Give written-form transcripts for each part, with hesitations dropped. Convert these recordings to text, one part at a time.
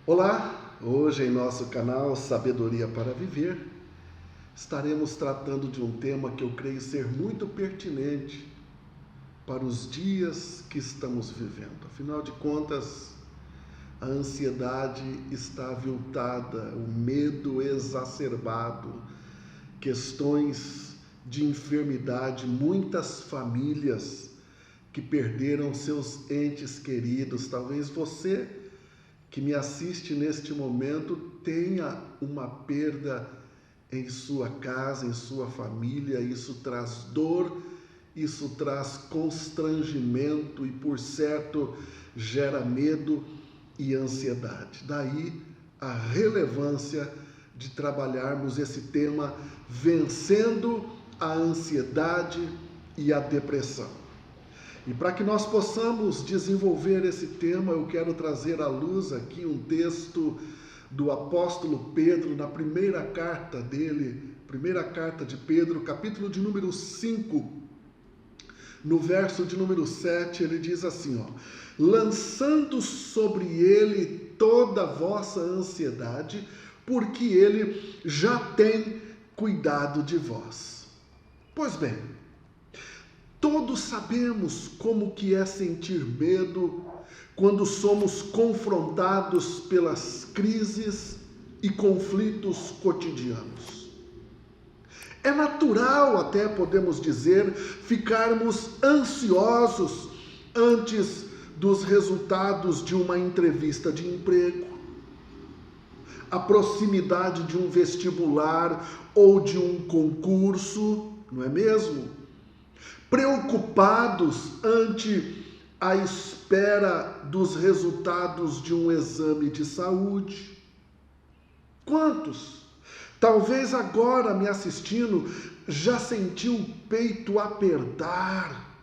Olá, hoje em nosso canal Sabedoria para Viver, estaremos tratando de um tema que eu creio ser muito pertinente para os dias que estamos vivendo. Afinal de contas, a ansiedade está aviltada, o medo exacerbado, questões de enfermidade, muitas famílias que perderam seus entes queridos. Talvez você que me assiste neste momento tenha uma perda em sua casa, em sua família. Isso traz dor, isso traz constrangimento e, por certo, gera medo e ansiedade. Daí a relevância de trabalharmos esse tema, vencendo a ansiedade e a depressão. E para que nós possamos desenvolver esse tema, eu quero trazer à luz aqui um texto do apóstolo Pedro, na primeira carta dele, primeira carta de Pedro, capítulo de número 5, no verso de número 7, ele diz assim, lançando sobre ele toda a vossa ansiedade, porque ele já tem cuidado de vós. Pois bem, todos sabemos como que é sentir medo quando somos confrontados pelas crises e conflitos cotidianos. É natural, até podemos dizer, ficarmos ansiosos antes dos resultados de uma entrevista de emprego, a proximidade de um vestibular ou de um concurso, não é mesmo? Preocupados ante a espera dos resultados de um exame de saúde. Quantos, talvez agora me assistindo, já sentiu o peito apertar,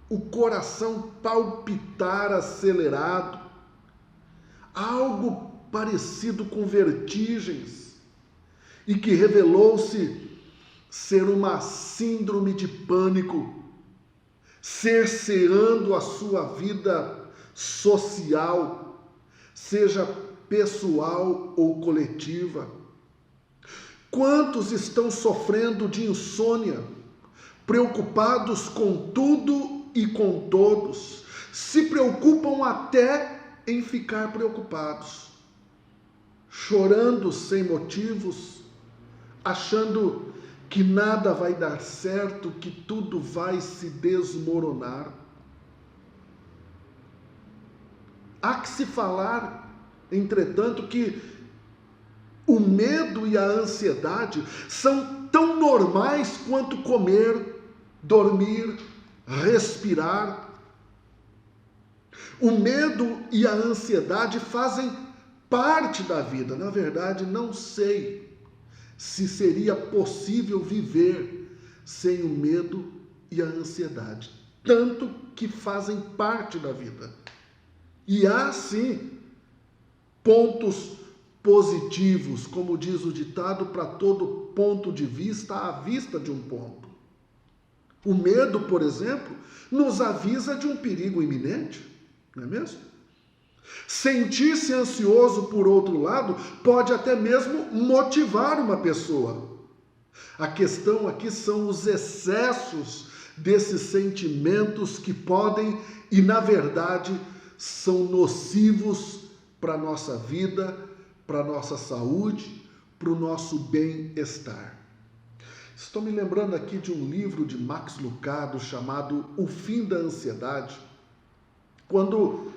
o coração palpitar acelerado, algo parecido com vertigens, e que revelou-se ser uma síndrome de pânico, cerceando a sua vida social, seja pessoal ou coletiva. Quantos estão sofrendo de insônia, preocupados com tudo e com todos, se preocupam até em ficar preocupados, chorando sem motivos, achando que nada vai dar certo, que tudo vai se desmoronar. Há que se falar, entretanto, que o medo e a ansiedade são tão normais quanto comer, dormir, respirar. O medo e a ansiedade fazem parte da vida. Na verdade, não sei se seria possível viver sem o medo e a ansiedade, tanto que fazem parte da vida. E há, sim, pontos positivos, como diz o ditado, para todo ponto de vista, à vista de um ponto. O medo, por exemplo, nos avisa de um perigo iminente, não é mesmo? Sentir-se ansioso, por outro lado, pode até mesmo motivar uma pessoa. A questão aqui são os excessos desses sentimentos que podem e, na verdade, são nocivos para a nossa vida, para a nossa saúde, para o nosso bem-estar. Estou me lembrando aqui de um livro de Max Lucado chamado O Fim da Ansiedade, quando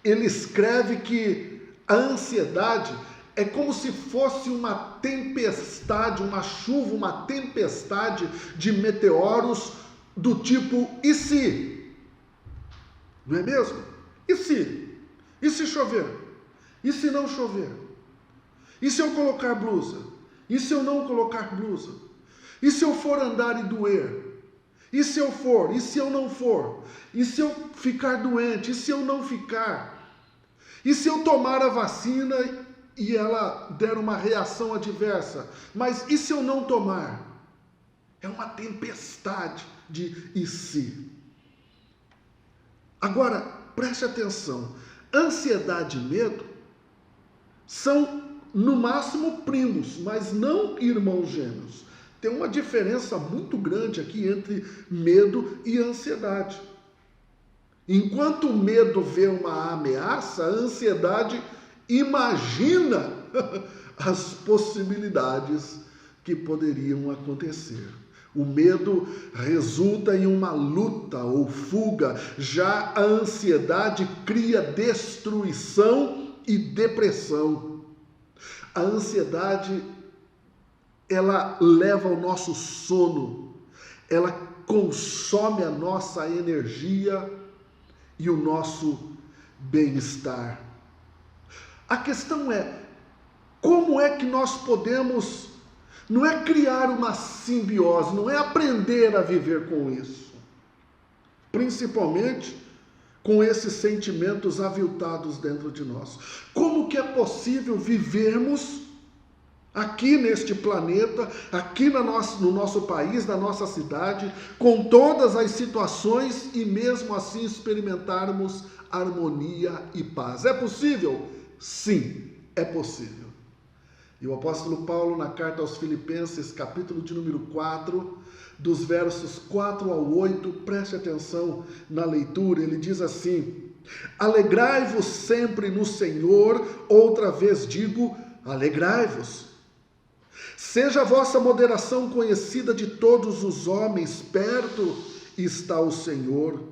ele escreve que a ansiedade é como se fosse uma tempestade, uma chuva, uma tempestade de meteoros do tipo e se? Não é mesmo? E se? E se chover? E se não chover? E se eu colocar blusa? E se eu não colocar blusa? E se eu for andar e doer? E se eu for? E se eu não for? E se eu ficar doente? E se eu não ficar? E se eu tomar a vacina e ela der uma reação adversa? Mas e se eu não tomar? É uma tempestade de e se. Agora, preste atenção. Ansiedade e medo São, no máximo, primos, mas não irmãos gêmeos. Tem uma diferença muito grande aqui entre medo e ansiedade. Enquanto o medo vê uma ameaça, a ansiedade imagina as possibilidades que poderiam acontecer. O medo resulta em uma luta ou fuga, já a ansiedade cria destruição e depressão. A ansiedade, ela leva o nosso sono, ela consome a nossa energia e o nosso bem-estar. A questão é, como é que nós podemos, não é criar uma simbiose, não é aprender a viver com isso, principalmente com esses sentimentos aviltados dentro de nós. Como que é possível vivermos aqui neste planeta, aqui no nosso país, na nossa cidade, com todas as situações e mesmo assim experimentarmos harmonia e paz? É possível? Sim, é possível. E o apóstolo Paulo, na carta aos Filipenses, capítulo de número 4, dos versos 4 ao 8, preste atenção na leitura, ele diz assim: alegrai-vos sempre no Senhor, outra vez digo, alegrai-vos. Seja a vossa moderação conhecida de todos os homens, perto está o Senhor.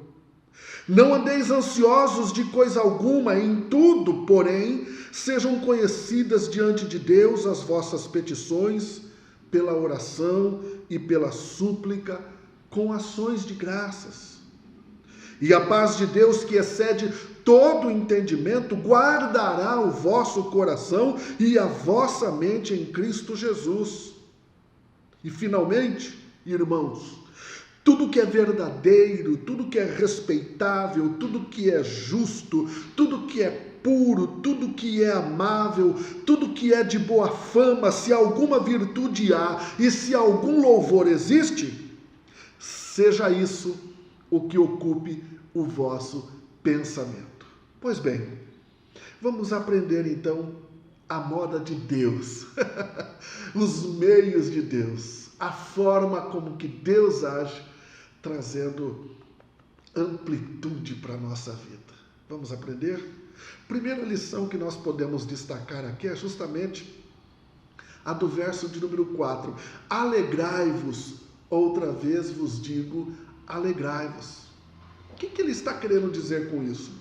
Não andeis ansiosos de coisa alguma, em tudo, porém, sejam conhecidas diante de Deus as vossas petições, pela oração e pela súplica, com ações de graças. E a paz de Deus, que excede todo entendimento, guardará o vosso coração e a vossa mente em Cristo Jesus. E finalmente, irmãos, tudo que é verdadeiro, tudo que é respeitável, tudo que é justo, tudo que é puro, tudo que é amável, tudo que é de boa fama, se alguma virtude há e se algum louvor existe, seja isso o que ocupe o vosso pensamento. Pois bem, vamos aprender então a moda de Deus, os meios de Deus, a forma como que Deus age, trazendo amplitude para a nossa vida. Vamos aprender? Primeira lição que nós podemos destacar aqui é justamente a do verso de número 4. Alegrai-vos, outra vez vos digo, alegrai-vos. O que ele está querendo dizer com isso?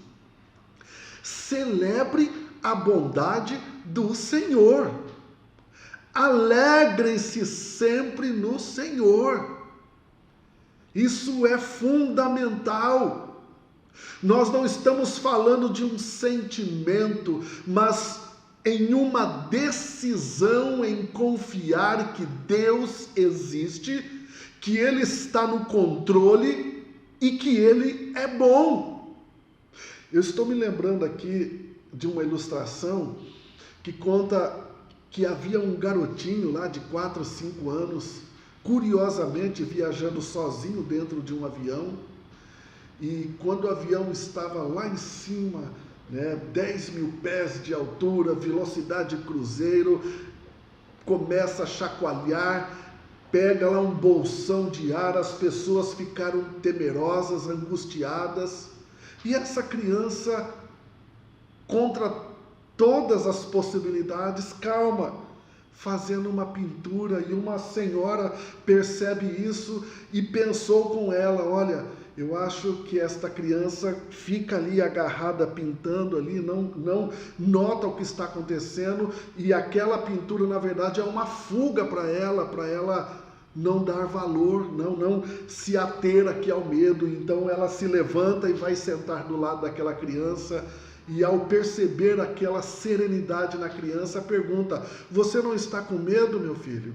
Celebre a bondade do Senhor. Alegrem-se sempre no Senhor. Isso é fundamental. Nós não estamos falando de um sentimento, mas em uma decisão em confiar que Deus existe, que Ele está no controle e que Ele é bom. Eu estou me lembrando aqui de uma ilustração que conta que havia um garotinho lá de 4 ou 5 anos, curiosamente viajando sozinho dentro de um avião, e quando o avião estava lá em cima, 10 mil pés de altura, velocidade cruzeiro, começa a chacoalhar, pega lá um bolsão de ar, as pessoas ficaram temerosas, angustiadas, e essa criança, contra todas as possibilidades, calma, fazendo uma pintura, e uma senhora percebe isso e pensou com ela, olha, eu acho que esta criança fica ali agarrada, pintando ali, não nota o que está acontecendo, e aquela pintura, na verdade, é uma fuga para ela não dar valor, não se ater aqui ao medo. Então ela se levanta e vai sentar do lado daquela criança, e ao perceber aquela serenidade na criança, pergunta: você não está com medo, meu filho?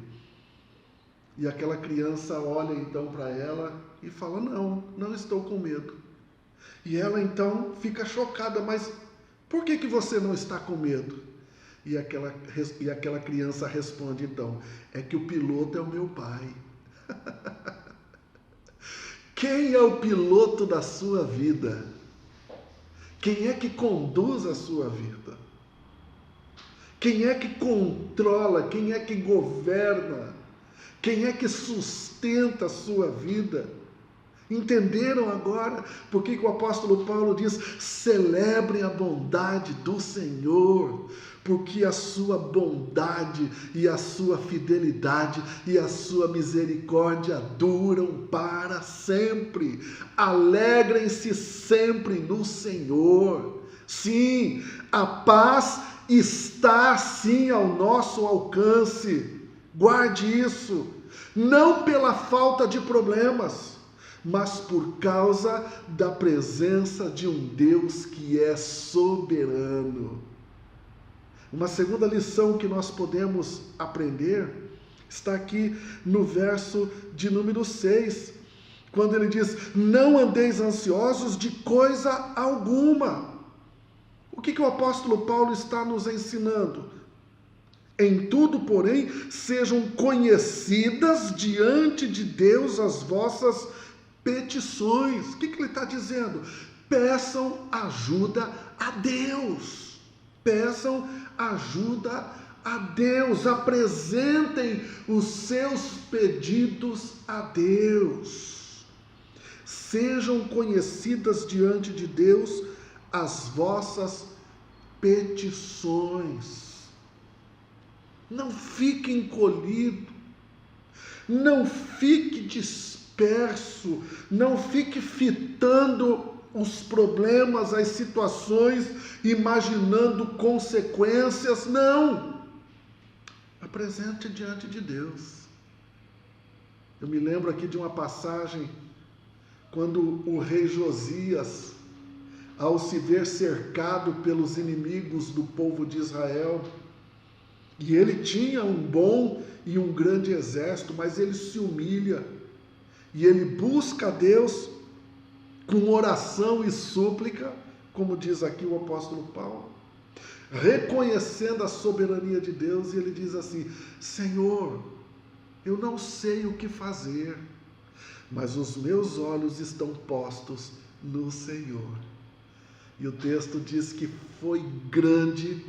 E aquela criança olha então para ela e fala: não estou com medo. E ela então fica chocada: mas por que você não está com medo? E aquela criança responde então: é que o piloto é o meu pai. Quem é o piloto da sua vida? Quem é que conduz a sua vida? Quem é que controla? Quem é que governa? Quem é que sustenta a sua vida? Entenderam agora por que o apóstolo Paulo diz: celebrem a bondade do Senhor, porque a sua bondade e a sua fidelidade e a sua misericórdia duram para sempre. Alegrem-se sempre no Senhor. Sim, a paz está sim ao nosso alcance. Guarde isso, não pela falta de problemas, mas por causa da presença de um Deus que é soberano. Uma segunda lição que nós podemos aprender está aqui no verso de número 6, quando ele diz: não andeis ansiosos de coisa alguma. O que o apóstolo Paulo está nos ensinando? Em tudo, porém, sejam conhecidas diante de Deus as vossas petições. O que ele está dizendo? Peçam ajuda a Deus. Peçam ajuda a Deus. Apresentem os seus pedidos a Deus. Sejam conhecidas diante de Deus as vossas petições. Não fique encolhido. Não fique disperso, não fique fitando os problemas, as situações, imaginando consequências. Não! Apresente diante de Deus. Eu me lembro aqui de uma passagem, quando o rei Josias, ao se ver cercado pelos inimigos do povo de Israel, e ele tinha um bom e um grande exército, mas ele se humilha e ele busca a Deus com oração e súplica, como diz aqui o apóstolo Paulo, reconhecendo a soberania de Deus, e ele diz assim: Senhor, eu não sei o que fazer, mas os meus olhos estão postos no Senhor. E o texto diz que foi grande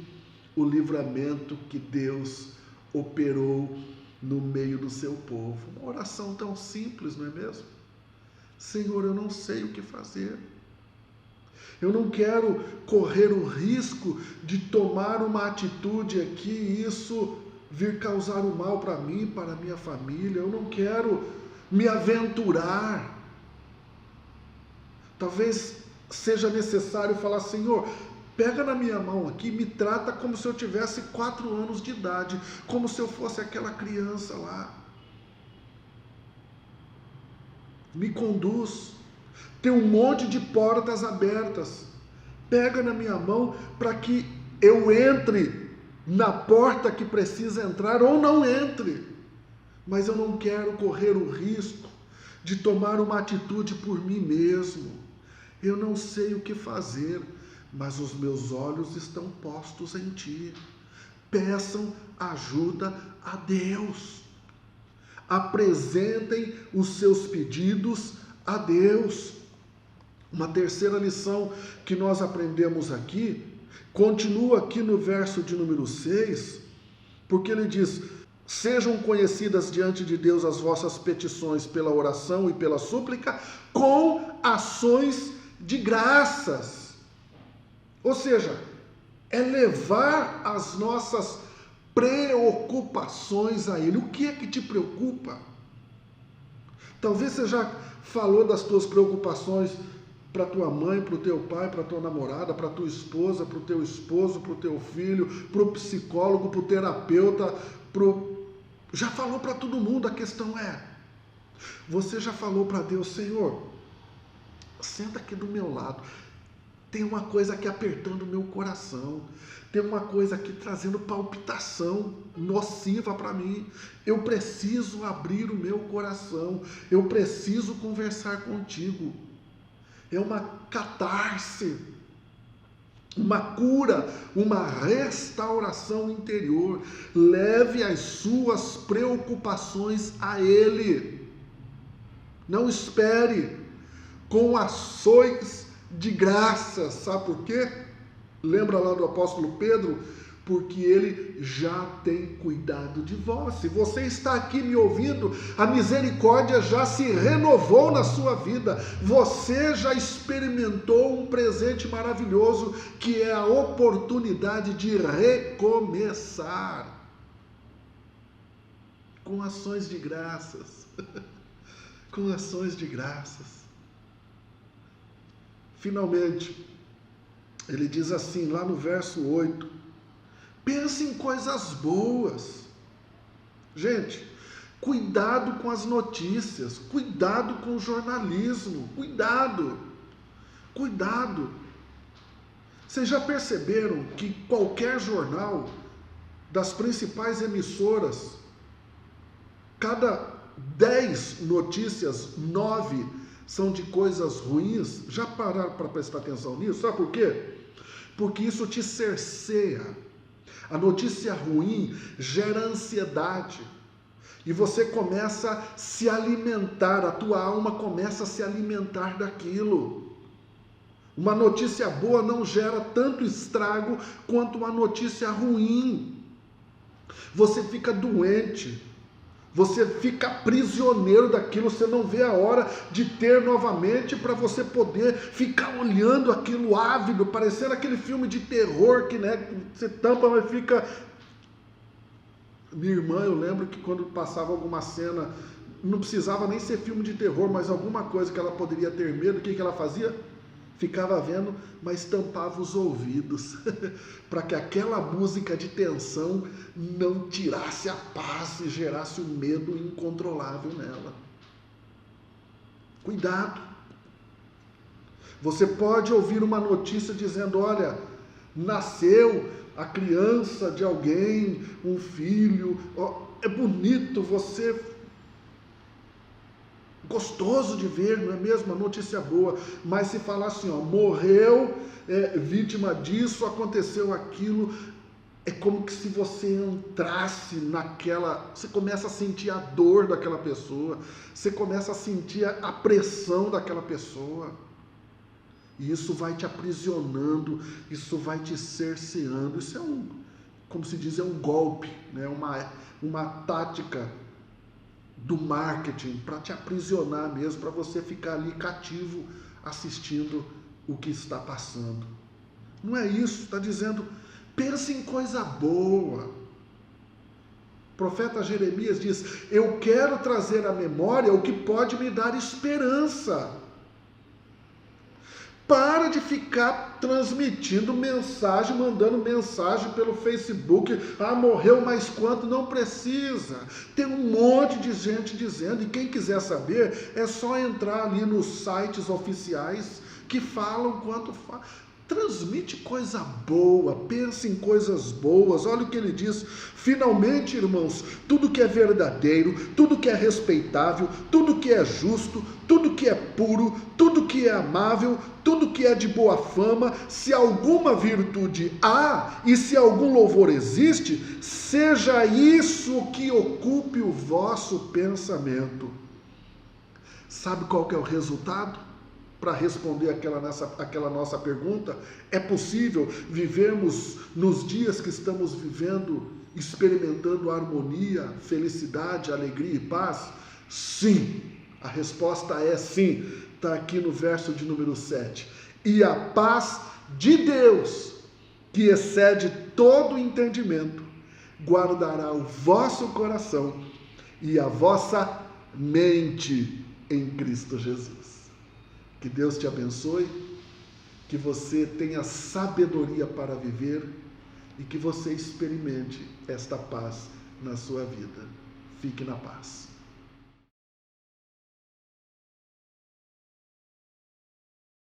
o livramento que Deus operou no meio do seu povo. Uma oração tão simples, não é mesmo? Senhor, eu não sei o que fazer. Eu não quero correr o risco de tomar uma atitude aqui e isso vir causar um mal para mim, para a minha família. Eu não quero me aventurar. Talvez seja necessário falar: Senhor, pega na minha mão aqui, me trata como se eu tivesse 4 anos de idade, como se eu fosse aquela criança lá. Me conduz. Tem um monte de portas abertas. Pega na minha mão para que eu entre na porta que precisa entrar ou não entre. Mas eu não quero correr o risco de tomar uma atitude por mim mesmo. Eu não sei o que fazer, mas os meus olhos estão postos em Ti. Peçam ajuda a Deus. Apresentem os seus pedidos a Deus. Uma terceira lição que nós aprendemos aqui, continua aqui no verso de número 6, porque ele diz: sejam conhecidas diante de Deus as vossas petições pela oração e pela súplica, com ações de graças. Ou seja, é levar as nossas preocupações a Ele. O que é que te preocupa? Talvez você já falou das tuas preocupações para tua mãe, para o teu pai, para tua namorada, para tua esposa, para o teu esposo, para o teu filho, para o psicólogo, para o terapeuta, já falou para todo mundo. A questão é, você já falou para Deus: Senhor, senta aqui do meu lado, tem uma coisa aqui apertando o meu coração, tem uma coisa aqui trazendo palpitação nociva para mim, eu preciso abrir o meu coração, eu preciso conversar contigo. É uma catarse, uma cura, uma restauração interior. Leve as suas preocupações a Ele. Não espere, com ações de graça. Sabe por quê? Lembra lá do apóstolo Pedro, porque Ele já tem cuidado de vós. Se você está aqui me ouvindo, a misericórdia já se renovou na sua vida. Você já experimentou um presente maravilhoso, que é a oportunidade de recomeçar com ações de graças. Com ações de graças. Finalmente, ele diz assim, lá no verso 8, pense em coisas boas. Gente, cuidado com as notícias, cuidado com o jornalismo, cuidado. Vocês já perceberam que qualquer jornal das principais emissoras, cada 10 notícias, 9 são de coisas ruins? Já pararam para prestar atenção nisso? Sabe por quê? Porque isso te cerceia. A notícia ruim gera ansiedade. E você começa a se alimentar, a tua alma começa a se alimentar daquilo. Uma notícia boa não gera tanto estrago quanto uma notícia ruim. Você fica doente. Você fica prisioneiro daquilo, você não vê a hora de ter novamente para você poder ficar olhando aquilo ávido, parecendo aquele filme de terror que, né, você tampa, mas fica... Minha irmã, eu lembro que quando passava alguma cena, não precisava nem ser filme de terror, mas alguma coisa que ela poderia ter medo, o que ela fazia? Ficava vendo, mas tampava os ouvidos, para que aquela música de tensão não tirasse a paz e gerasse um medo incontrolável nela. Cuidado. Você pode ouvir uma notícia dizendo, olha, nasceu a criança de alguém, um filho, é bonito, você... gostoso de ver, não é mesmo? Uma notícia boa. Mas se falar assim, morreu, vítima disso, aconteceu aquilo, é como que se você entrasse naquela... Você começa a sentir a dor daquela pessoa, você começa a sentir a pressão daquela pessoa. E isso vai te aprisionando, isso vai te cerceando. Isso é como se diz, é um golpe, né? Uma tática do marketing para te aprisionar mesmo, para você ficar ali cativo assistindo o que está passando. Não é isso, está dizendo, pense em coisa boa. O profeta Jeremias diz, eu quero trazer à memória o que pode me dar esperança. Para de ficar transmitindo mensagem, mandando mensagem pelo Facebook. Morreu mais quanto? Não precisa. Tem um monte de gente dizendo, e quem quiser saber, é só entrar ali nos sites oficiais que falam quanto transmite coisa boa, pensa em coisas boas. Olha o que ele diz, finalmente, irmãos, tudo que é verdadeiro, tudo que é respeitável, tudo que é justo, tudo que é puro, tudo que é amável, tudo que é de boa fama, se alguma virtude há e se algum louvor existe, seja isso que ocupe o vosso pensamento. Sabe qual que é o resultado? Para responder aquela nossa pergunta, é possível vivermos nos dias que estamos vivendo, experimentando harmonia, felicidade, alegria e paz? Sim, a resposta é sim, está aqui no verso de número 7. E a paz de Deus, que excede todo entendimento, guardará o vosso coração e a vossa mente em Cristo Jesus. Que Deus te abençoe, que você tenha sabedoria para viver e que você experimente esta paz na sua vida. Fique na paz.